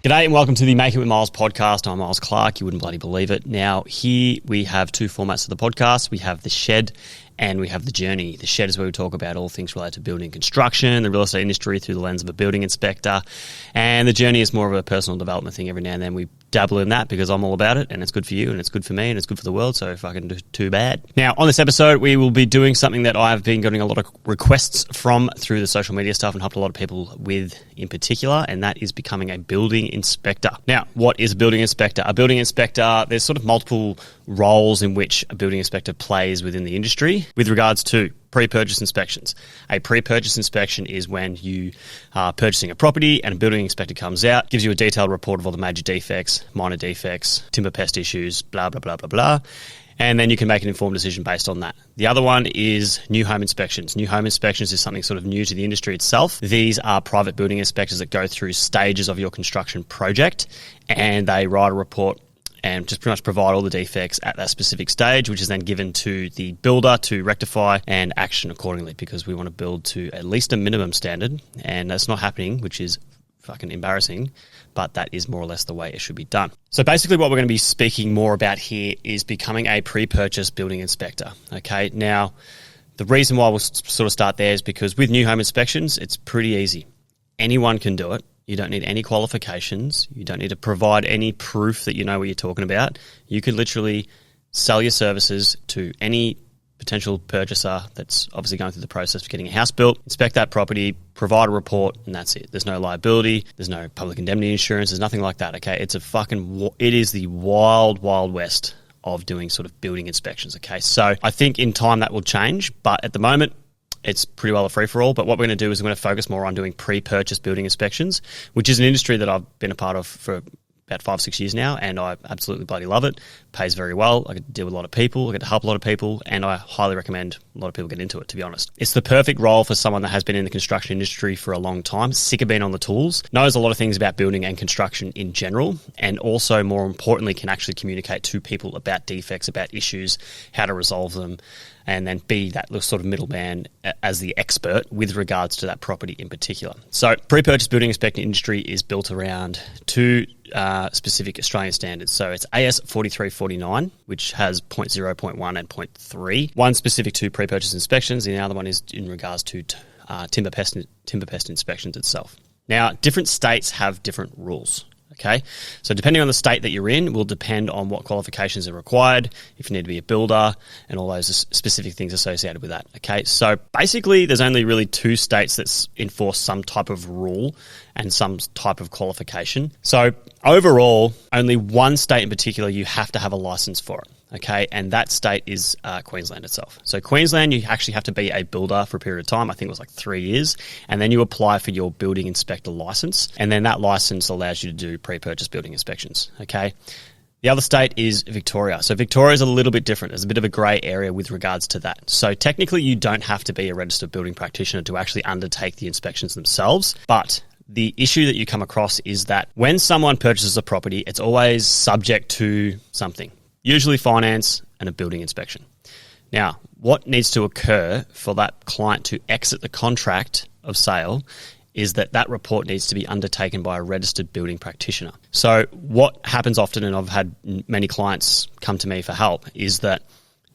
G'day and welcome to the Make It With Myles podcast. I'm Myles Clark. You wouldn't bloody believe it. Now, here we have two formats of the podcast. We have the shed and we have the journey. The shed is where we talk about all things related to building and construction, the real estate industry through the lens of a building inspector. And the journey is more of a personal development thing. Every now and then we dabble in that because I'm all about it and it's good for you and it's good for me and it's good for the world. So if I can do too bad. Now, on this episode, we will be doing something that I've been getting a lot of requests from through the social media stuff and helped a lot of people with in particular, and that is becoming a building inspector. Now, what is a building inspector? A building inspector, there's sort of multiple roles in which a building inspector plays within the industry with regards to pre-purchase inspections. A pre-purchase inspection is when you are purchasing a property and a building inspector comes out, gives you a detailed report of all the major defects, minor defects, timber pest issues, blah, blah, blah, blah, blah. And then you can make an informed decision based on that. The other one is new home inspections. New home inspections is something sort of new to the industry itself. These are private building inspectors that go through stages of your construction project and they write a report and just pretty much provide all the defects at that specific stage, which is then given to the builder to rectify and action accordingly, because we want to build to at least a minimum standard, and that's not happening, which is fucking embarrassing, but that is more or less the way it should be done. So basically what we're going to be speaking more about here is becoming a pre-purchase building inspector. Okay, now the reason why we'll sort of start there is because with new home inspections, it's pretty easy. Anyone can do it. You don't need any qualifications. You don't need to provide any proof that you know what you're talking about. You can literally sell your services to any potential purchaser that's obviously going through the process of getting a house built, inspect that property, provide a report, and that's it. There's no liability. There's no public indemnity insurance. There's nothing like that, okay? It is the wild, wild west of doing sort of building inspections, okay? So I think in time that will change, but at the moment, it's pretty well a free-for-all, but what we're going to do is we're going to focus more on doing pre-purchase building inspections, which is an industry that I've been a part of for about 5-6 years now, and I absolutely bloody love it. Pays very well. I get to deal with a lot of people. I get to help a lot of people, and I highly recommend a lot of people get into it, to be honest. It's the perfect role for someone that has been in the construction industry for a long time, sick of being on the tools, knows a lot of things about building and construction in general, and also, more importantly, can actually communicate to people about defects, about issues, how to resolve them, and then be that sort of middleman as the expert with regards to that property in particular. So pre-purchase building inspecting industry is built around two specific Australian standards. So it's AS 4349, which has point 0, point 1 and point 3. One specific to pre-purchase inspections, and the other one is in regards to timber pest inspections itself. Now, different states have different rules. Okay, so depending on the state that you're in will depend on what qualifications are required, if you need to be a builder, and all those specific things associated with that. Okay, so basically there's only really two states that enforce some type of rule and some type of qualification. So overall, only one state in particular you have to have a license for it. Okay, and that state is Queensland itself. So Queensland, you actually have to be a builder for a period of time. I think it was like 3 years. And then you apply for your building inspector license. And then that license allows you to do pre-purchase building inspections. Okay. The other state is Victoria. So Victoria is a little bit different. There's a bit of a grey area with regards to that. So technically you don't have to be a registered building practitioner to actually undertake the inspections themselves. But the issue that you come across is that when someone purchases a property, it's always subject to something. Usually finance and a building inspection. Now, what needs to occur for that client to exit the contract of sale is that report needs to be undertaken by a registered building practitioner. So what happens often, and I've had many clients come to me for help, is that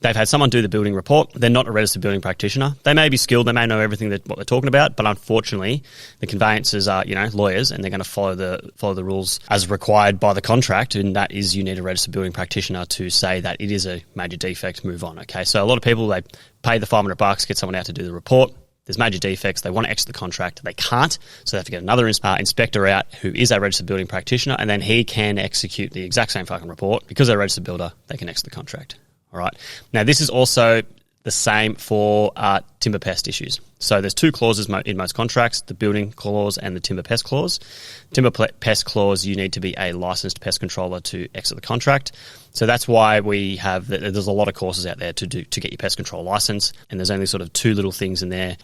they've had someone do the building report. They're not a registered building practitioner. They may be skilled. They may know everything what they're talking about, but unfortunately, the conveyancers are, lawyers, and they're going to follow the rules as required by the contract, and that is you need a registered building practitioner to say that it is a major defect. Move on. Okay, so a lot of people, they pay the $500, get someone out to do the report. There's major defects. They want to exit the contract. They can't, so they have to get another inspector out who is a registered building practitioner, and then he can execute the exact same fucking report. Because they're a registered builder, they can exit the contract. All right. Now, this is also the same for timber pest issues. So there's two clauses in most contracts, the building clause and the timber pest clause. Timber pest clause, you need to be a licensed pest controller to exit the contract. So that's why there's a lot of courses out there to get your pest control license, and there's only sort of two little things in there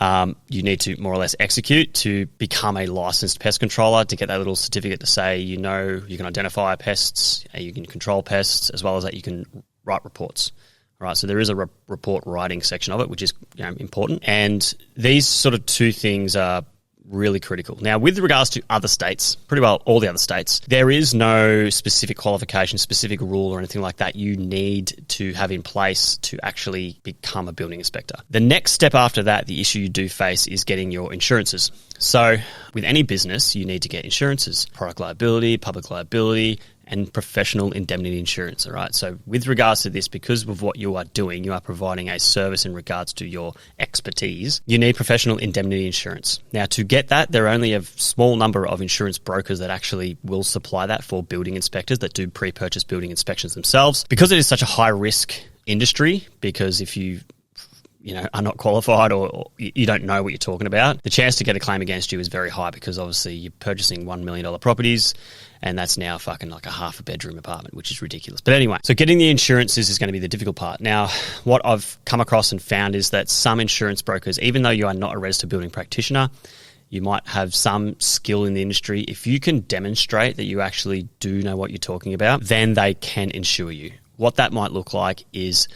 you need to more or less execute to become a licensed pest controller, to get that little certificate to say you can identify pests, you can control pests, as well as that you can write reports. All right, so there is a report writing section of it, which is important. And these sort of two things are Really critical. Now, with regards to other states, pretty well all the other states, there is no specific qualification, specific rule or anything like that you need to have in place to actually become a building inspector. The next step after that, the issue you do face is getting your insurances. So with any business, you need to get insurances, product liability, public liability, and professional indemnity insurance, all right? So with regards to this, because of what you are doing, you are providing a service in regards to your expertise, you need professional indemnity insurance. Now, to get that, there are only a small number of insurance brokers that actually will supply that for building inspectors that do pre-purchase building inspections themselves. Because it is such a high-risk industry, because if you are not qualified or you don't know what you're talking about, the chance to get a claim against you is very high, because obviously you're purchasing $1 million properties, and that's now fucking like a half a bedroom apartment, which is ridiculous. But anyway, so getting the insurances is going to be the difficult part. Now, what I've come across and found is that some insurance brokers, even though you are not a registered building practitioner, you might have some skill in the industry. If you can demonstrate that you actually do know what you're talking about, then they can insure you. What that might look like is,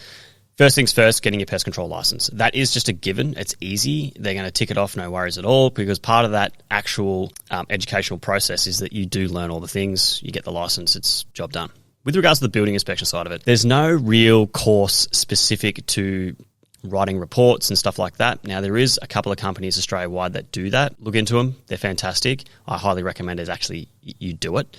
first things first, getting your pest control license. That is just a given. It's easy. They're going to tick it off, no worries at all, because part of that actual educational process is that you do learn all the things. You get the license, it's job done. With regards to the building inspection side of it, there's no real course specific to writing reports and stuff like that. Now, there is a couple of companies Australia-wide that do that. Look into them. They're fantastic. I highly recommend you do it.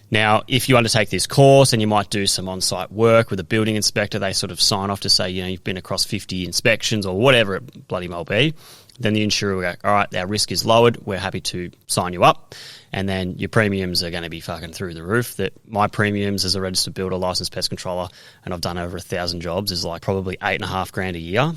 Now, if you undertake this course and you might do some on-site work with a building inspector, they sort of sign off to say, you've been across 50 inspections or whatever it bloody well be, then the insurer will go, all right, our risk is lowered. We're happy to sign you up. And then your premiums are going to be fucking through the roof. That my premiums as a registered builder, licensed pest controller, and I've done over 1,000 jobs, is like probably $8,500 a year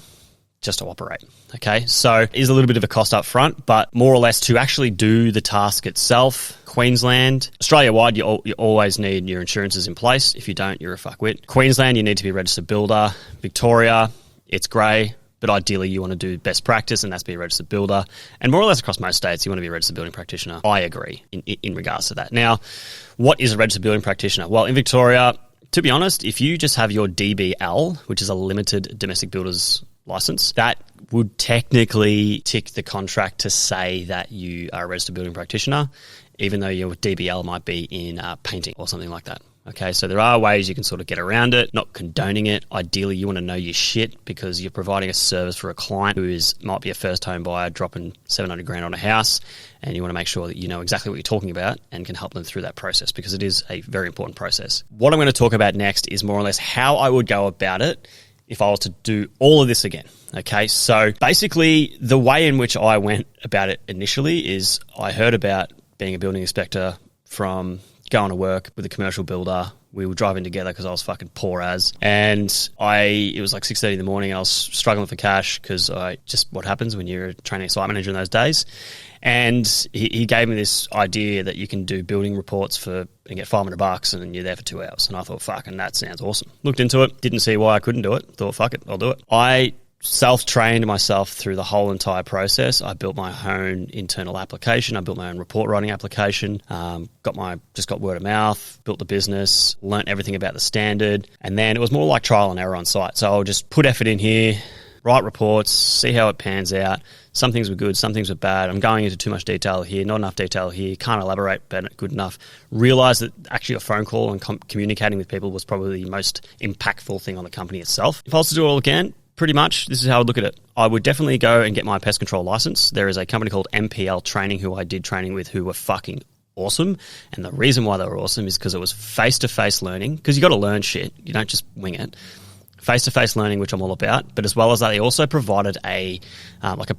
just to operate. Okay, so it is a little bit of a cost up front, but more or less to actually do the task itself, Queensland, Australia-wide, you always need your insurances in place. If you don't, you're a fuckwit. Queensland, you need to be a registered builder. Victoria, it's grey, but ideally you want to do best practice, and that's be a registered builder. And more or less across most states, you want to be a registered building practitioner. I agree in regards to that. Now, what is a registered building practitioner? Well, in Victoria, to be honest, if you just have your DBL, which is a limited domestic builder's license, that would technically tick the contract to say that you are a registered building practitioner, even though your DBL might be in painting or something like that. Okay, so there are ways you can sort of get around it, not condoning it. Ideally, you want to know your shit, because you're providing a service for a client who might be a first home buyer dropping $700,000 on a house, and you want to make sure that you know exactly what you're talking about and can help them through that process, because it is a very important process. What I'm going to talk about next is more or less how I would go about it if I was to do all of this again. Okay, so basically the way in which I went about it initially is I heard about being a building inspector from going to work with a commercial builder. We were driving together because I was fucking poor as. And it was like 6:30 in the morning and I was struggling for cash, because what happens when you're a training site manager in those days. And he gave me this idea that you can do building reports and get $500 and you're there for 2 hours. And I thought, fucking, that sounds awesome. Looked into it, didn't see why I couldn't do it. Thought, fuck it, I'll do it. I self-trained myself through the whole entire process. I built my own internal application. I built my own report writing application. Got word of mouth, built the business, learnt everything about the standard. And then it was more like trial and error on site. So I'll just put effort in here, write reports, see how it pans out. Some things were good, some things were bad. I'm going into too much detail here, not enough detail here, can't elaborate good enough. Realised that actually a phone call and communicating with people was probably the most impactful thing on the company itself. If I was to do it all again, pretty much this is how I would look at it. I would definitely go and get my pest control license. There is a company called MPL Training who I did training with, who were fucking awesome. And the reason why they were awesome is because it was face-to-face learning, because you got to learn shit. You don't just wing it. Face-to-face learning, which I'm all about. But as well as that, they also provided a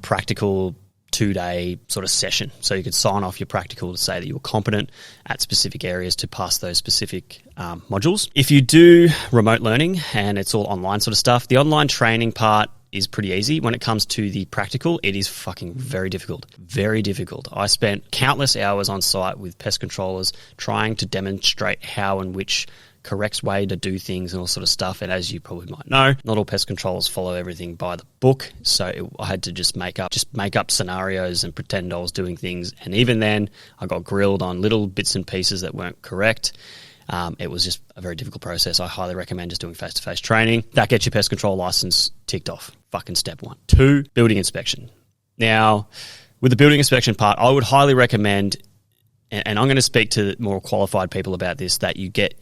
practical 2-day sort of session. So you could sign off your practical to say that you were competent at specific areas to pass those specific modules. If you do remote learning and it's all online sort of stuff, the online training part is pretty easy. When it comes to the practical, it is fucking very difficult. Very difficult. I spent countless hours on site with pest controllers trying to demonstrate how and which correct way to do things and all sort of stuff. And as you probably might know, not all pest controllers follow everything by the book. So I had to just make up scenarios and pretend I was doing things. And even then, I got grilled on little bits and pieces that weren't correct. It was just a very difficult process. I highly recommend just doing face-to-face training. That gets your pest control license ticked off. Fucking step 1. 2, building inspection. Now, with the building inspection part, I would highly recommend, and I'm going to speak to more qualified people about this, that you get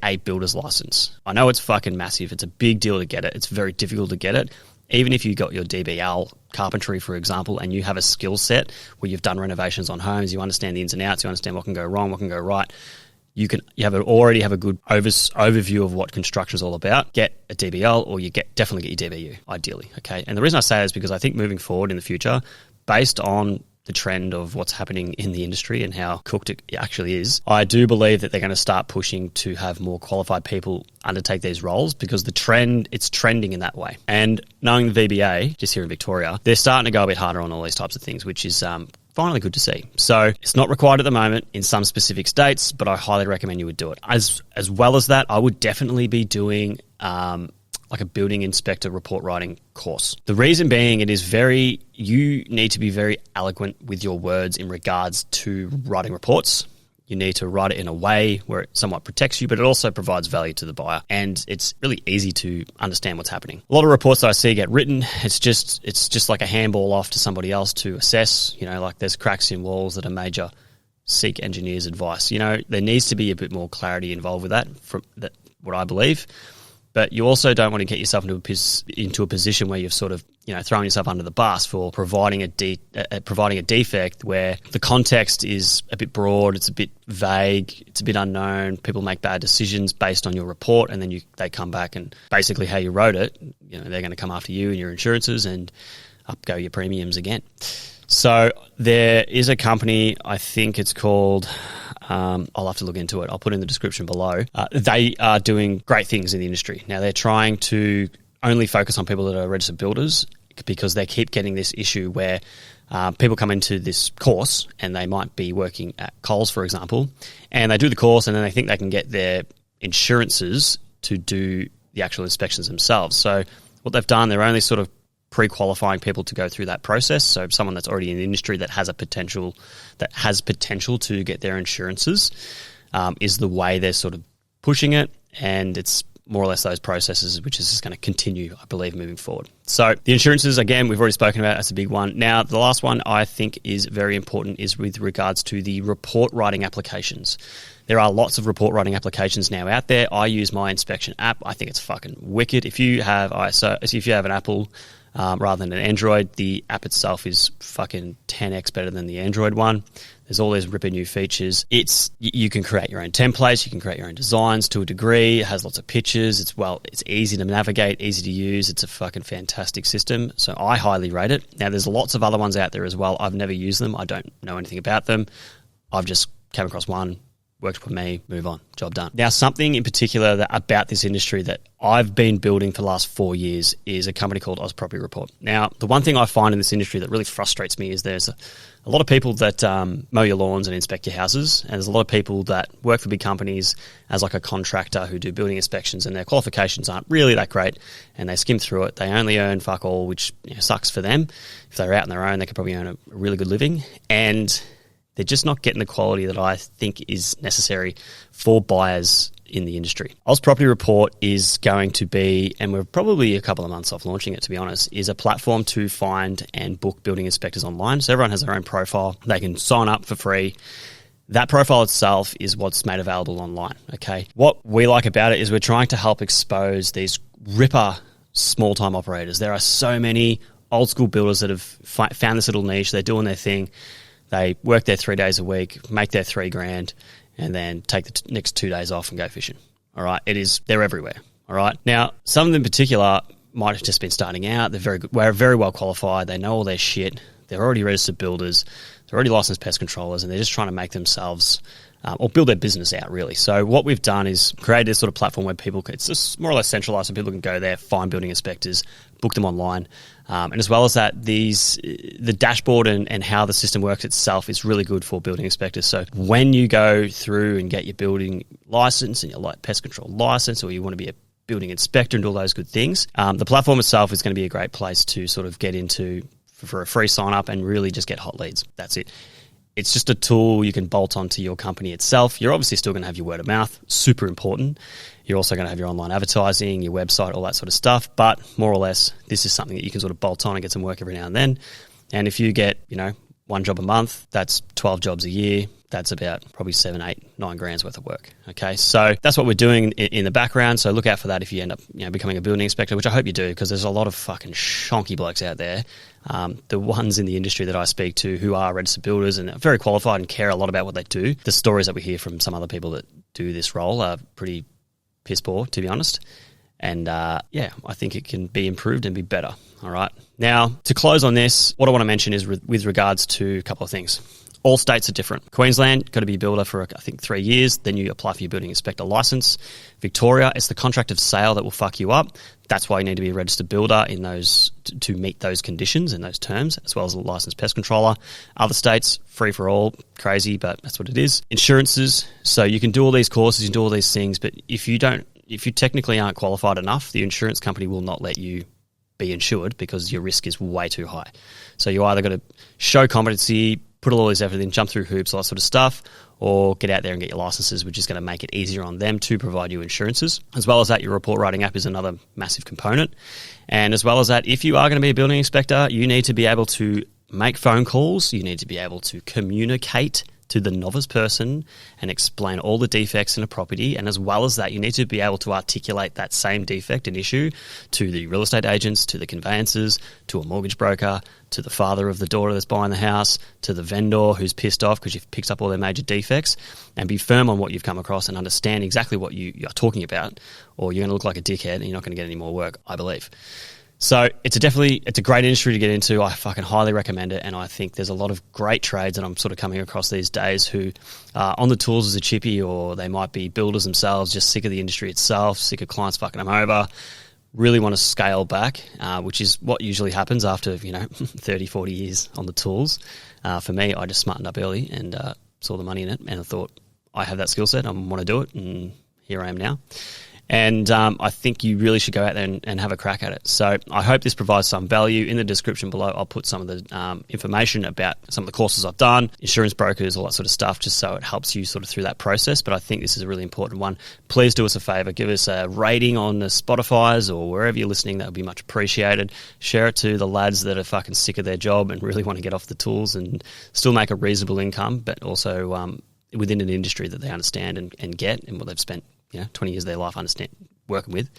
a builder's license. I know it's fucking massive. It's a big deal to get it. It's very difficult to get it. Even if you got your DBL carpentry, for example, and you have a skill set where you've done renovations on homes, you understand the ins and outs, you understand what can go wrong, what can go right, already have a good overview of what construction is all about. Get a DBL, or definitely get your DBU, ideally. Okay, and the reason I say that is because I think moving forward in the future, based on the trend of what's happening in the industry and how cooked it actually is, I do believe that they're going to start pushing to have more qualified people undertake these roles, because it's trending in that way. And knowing the VBA, just here in Victoria, they're starting to go a bit harder on all these types of things, which is finally good to see. So it's not required at the moment in some specific states, but I highly recommend you would do it. As well as that, I would definitely be doing like a building inspector report writing course. The reason being, you need to be very eloquent with your words in regards to writing reports. You need to write it in a way where it somewhat protects you, but it also provides value to the buyer. And it's really easy to understand what's happening. A lot of reports that I see get written, it's just like a handball off to somebody else to assess. Like there's cracks in walls that are major. Seek engineers' advice. There needs to be a bit more clarity involved with that, what I believe. But you also don't want to get yourself into a position where you've sort of thrown yourself under the bus for providing a defect where the context is a bit broad, it's a bit vague, it's a bit unknown. People make bad decisions based on your report, and then they come back and basically how you wrote it, they're going to come after you and your insurances and up go your premiums again. So there is a company, I think it's called. I'll have to look into it. I'll put in the description below. They are doing great things in the industry. Now, they're trying to only focus on people that are registered builders, because they keep getting this issue where people come into this course and they might be working at Coles, for example, and they do the course and then they think they can get their insurances to do the actual inspections themselves. So what they've done, they're only sort of pre-qualifying people to go through that process. So someone that's already in the industry that has potential to get their insurances is the way they're sort of pushing it. And it's more or less those processes, which is just going to continue, I believe, moving forward. So the insurances, again, we've already spoken about. That's a big one. Now, the last one I think is very important is with regards to the report writing applications. There are lots of report writing applications now out there. I use my inspection app. I think it's fucking wicked. If you have an Apple rather than an Android, the app itself is fucking 10x better than the Android one. There's all these ripper new features. You can create your own templates, you can create your own designs to a degree. It has lots of pictures. It's easy to navigate, easy to use. It's a fucking fantastic system. So I highly rate it. Now, there's lots of other ones out there as well. I've never used them. I don't know anything about them. I've just came across one, worked for me, move on, job done. Now, something in particular about this industry that I've been building for the last 4 years is a company called Aus Property Report. Now, the one thing I find in this industry that really frustrates me is there's a lot of people that mow your lawns and inspect your houses, and there's a lot of people that work for big companies as like a contractor who do building inspections, and their qualifications aren't really that great, and they skim through it. They only earn fuck all, which sucks for them. If they're out on their own, they could probably earn a really good living, and they're just not getting the quality that I think is necessary for buyers in the industry. Aus Property Report is going to be, and we're probably a couple of months off launching it, to be honest, is a platform to find and book building inspectors online. So everyone has their own profile. They can sign up for free. That profile itself is what's made available online, okay? What we like about it is we're trying to help expose these ripper small-time operators. There are so many old school builders that have found this little niche. They're doing their thing. They work there 3 days a week, make their $3,000, and then take the next 2 days off and go fishing. All right, they're everywhere. All right. Now, some of them in particular might have just been starting out. They're very good. We're very well qualified. They know all their shit. They're already registered builders. They're already licensed pest controllers, and they're just trying to make themselves or build their business out, really. So what we've done is create this sort of platform where it's just more or less centralized, so people can go there, find building inspectors, book them online. And as well as that, the dashboard and how the system works itself is really good for building inspectors. So when you go through and get your building license and your pest control license, or you want to be a building inspector and all those good things, the platform itself is going to be a great place to sort of get into for a free sign up and really just get hot leads. That's it. It's just a tool you can bolt onto your company itself. You're obviously still going to have your word of mouth, super important. You're also going to have your online advertising, your website, all that sort of stuff. But more or less, this is something that you can sort of bolt on and get some work every now and then. And if you get, one job a month, that's 12 jobs a year. That's about probably 7, 8, 9 grand's worth of work. Okay, so that's what we're doing in the background. So look out for that if you end up becoming a building inspector, which I hope you do, because there's a lot of fucking shonky blokes out there. The ones in the industry that I speak to who are registered builders and are very qualified and care a lot about what they do. The stories that we hear from some other people that do this role are pretty piss poor, to be honest. And I think it can be improved and be better. All right. Now, to close on this, what I want to mention is with regards to a couple of things. All states are different. Queensland, got to be a builder for, I think, 3 years. Then you apply for your building inspector license. Victoria, it's the contract of sale that will fuck you up. That's why you need to be a registered builder in those to meet those conditions and those terms, as well as a licensed pest controller. Other states, free for all, crazy, but that's what it is. Insurances, so you can do all these courses, you can do all these things, but if you technically aren't qualified enough, the insurance company will not let you be insured because your risk is way too high. So you either got to show competency, put all this effort in, jump through hoops, all that sort of stuff, or get out there and get your licenses, which is going to make it easier on them to provide you insurances. As well as that, your report writing app is another massive component. And as well as that, if you are going to be a building inspector, you need to be able to make phone calls, you need to be able to communicate to the novice person and explain all the defects in a property. And as well as that, you need to be able to articulate that same defect and issue to the real estate agents, to the conveyancers, to a mortgage broker, to the father of the daughter that's buying the house, to the vendor who's pissed off because you've picked up all their major defects, and be firm on what you've come across and understand exactly what you are talking about, or you're going to look like a dickhead and you're not going to get any more work, I believe. So it's a great industry to get into. I fucking highly recommend it. And I think there's a lot of great trades that I'm sort of coming across these days who are on the tools as a chippy, or they might be builders themselves, just sick of the industry itself, sick of clients fucking them over, really want to scale back, which is what usually happens after, 30, 40 years on the tools. For me, I just smartened up early and saw the money in it, and I thought, I have that skill set, I want to do it, and here I am now. And I think you really should go out there and have a crack at it. So I hope this provides some value. In the description below, I'll put some of the information about some of the courses I've done, insurance brokers, all that sort of stuff, just so it helps you sort of through that process. But I think this is a really important one. Please do us a favor. Give us a rating on the Spotify's or wherever you're listening. That would be much appreciated. Share it to the lads that are fucking sick of their job and really want to get off the tools and still make a reasonable income, but also within an industry that they understand and get, and what they've spent 20 years of their life working with.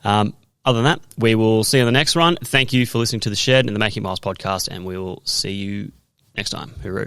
Other than that, we will see you on the next one. Thank you for listening to The Shed and the Make It Myles podcast, and we will see you next time. Hooroo.